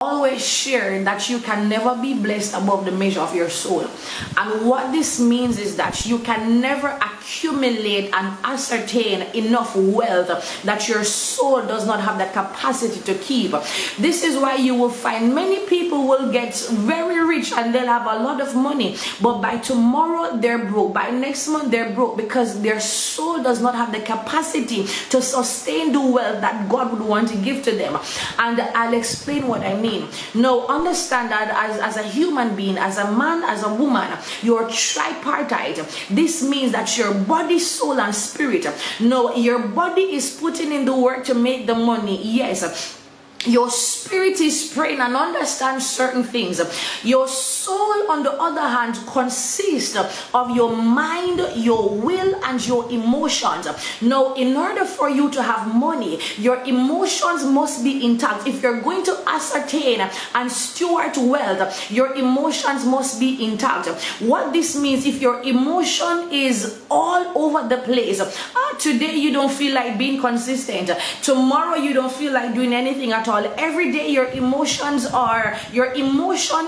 always share that you can never be blessed above the measure of your soul. And what this means is that you can never accumulate and ascertain enough wealth that your soul does not have the capacity to keep. This is why you will find many people will get very rich and they'll have a lot of money, but by tomorrow they're broke, by next month they're broke, because their soul does not have the capacity to sustain the wealth that God would want to give to them. And I'll explain what I mean. No, understand that as a human being, as a man, as a woman, you're tripartite. This means that your body, soul, and spirit. No, your body is putting in the work to make the money. Yes. Your spirit is praying and understands certain things. Your soul, on the other hand, consists of your mind, your will, and your emotions. Now, in order for you to have money, your emotions must be intact. If you're going to ascertain and steward wealth, your emotions must be intact. What this means, if your emotion is all over the place, today you don't feel like being consistent, tomorrow you don't feel like doing anything at all. Every day your emotion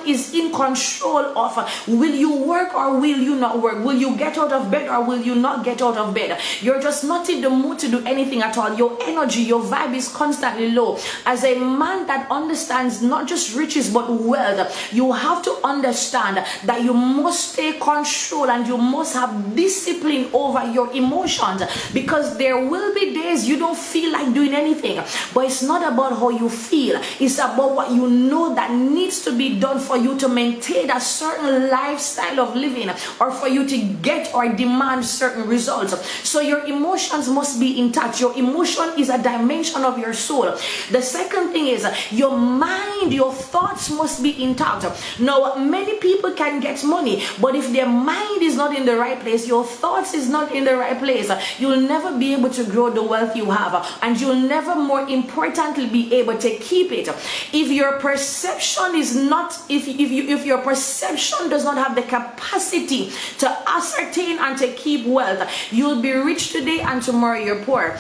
is in control of will you work or will you not work, will you get out of bed or will you not get out of bed. You're just not in the mood to do anything at all. Your energy, your vibe is constantly low. As a man that understands not just riches but wealth, you have to understand that you must stay control and you must have discipline over your emotions, because there will be days you don't feel like doing anything, but it's not about how you feel, it's about what you know that needs to be done for you to maintain a certain lifestyle of living, or for you to get or demand certain results. So your emotions must be intact. Your emotion is a dimension of your soul. The second thing is your mind, your thoughts must be intact. Now, many people can get money, but if their mind is not in the right place, your thoughts is not in the right place, you'll never be able to grow the wealth you have, and you'll never, more importantly, be able to keep it. If your perception is not, if your perception does not have the capacity to ascertain and to keep wealth, you'll be rich today and tomorrow you're poor.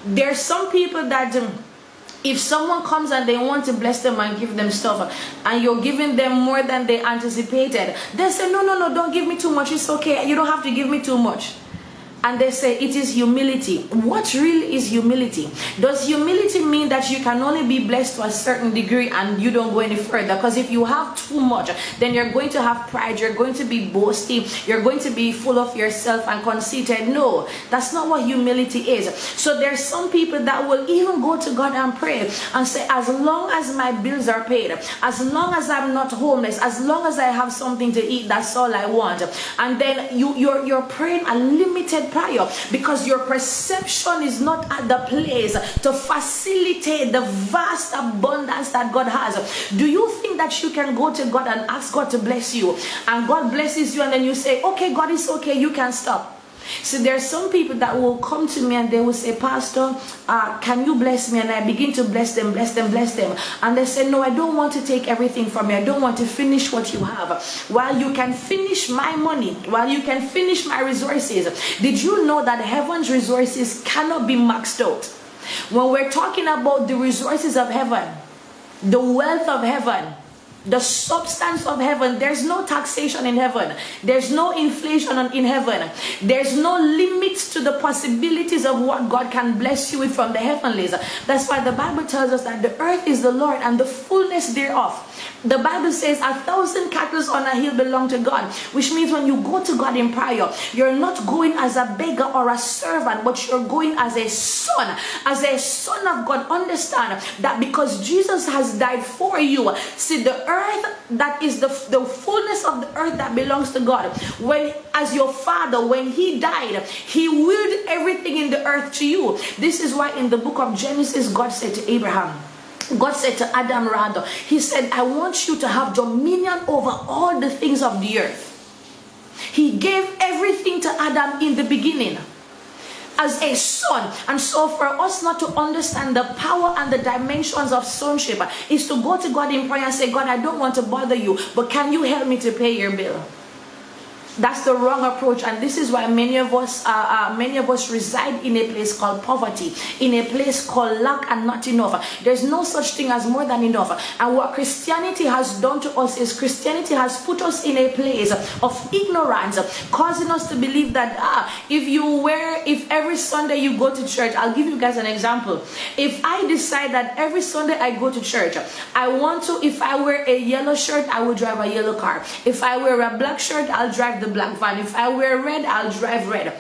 There's some people that if someone comes and they want to bless them and give them stuff, and you're giving them more than they anticipated, they say, no, don't give me too much, it's okay, you don't have to give me too much. And they say it is humility. What really is humility? Does humility mean that you can only be blessed to a certain degree and you don't go any further? Because if you have too much, then you're going to have pride, you're going to be boasting, you're going to be full of yourself and conceited. No, that's not what humility is. So there's some people that will even go to God and pray and say, as long as my bills are paid, as long as I'm not homeless, as long as I have something to eat, that's all I want. And then you're praying a limited prayer, because your perception is not at the place to facilitate the vast abundance that God has. Do you think that you can go to God and ask God to bless you, and God blesses you, and then you say, okay, God, is okay, you can stop? So there are some people that will come to me and they will say, Pastor, can you bless me? And I begin to bless them. And they say, no, I don't want to take everything from you. I don't want to finish what you have. While you can finish my money, while you can finish my resources, did you know that heaven's resources cannot be maxed out? When we're talking about the resources of heaven, the wealth of heaven, the substance of heaven, there's no taxation in heaven, there's no inflation in heaven, there's no limits to the possibilities of what God can bless you with from the heavenlies. That's why the Bible tells us that the earth is the Lord and the fullness thereof. The Bible says 1,000 cattle on a hill belong to God, which means when you go to God in prayer, you're not going as a beggar or a servant, but you're going as a son of God. Understand that because Jesus has died for you, see, the earth that is the fullness of the earth that belongs to God. When, as your father, when he died, he willed everything in the earth to you. This is why in the book of Genesis, God said to Abraham, God said to Adam rather, he said, I want you to have dominion over all the things of the earth. He gave everything to Adam in the beginning as a son. And so for us not to understand the power and the dimensions of sonship is to go to God in prayer and say, God, I don't want to bother you, but can you help me to pay your bill? That's the wrong approach, and this is why many of us reside in a place called poverty, in a place called lack and not enough. There's no such thing as more than enough. And what Christianity has done to us is Christianity has put us in a place of ignorance, causing us to believe that if every Sunday you go to church, I'll give you guys an example. If I decide that every Sunday I go to church, if I wear a yellow shirt, I will drive a yellow car. If I wear a black shirt, I'll drive the black van. If I wear red, I'll drive red.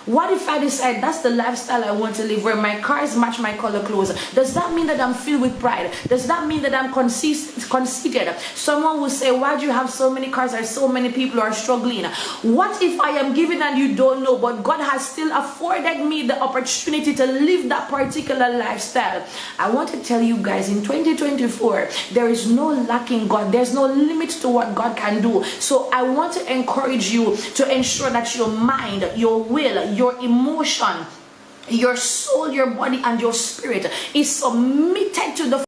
What if I decide that's the lifestyle I want to live, where my cars match my color clothes? Does that mean that I'm filled with pride? Does that mean that I'm conceited? Someone will say, why do you have so many cars and so many people are struggling? What if I am giving and you don't know, but God has still afforded me the opportunity to live that particular lifestyle? I want to tell you guys, in 2024, there is no lacking God. There's no limit to what God can do. So I want to encourage you to ensure that your mind, your will, your emotion, your soul, your body, and your spirit is submitted to the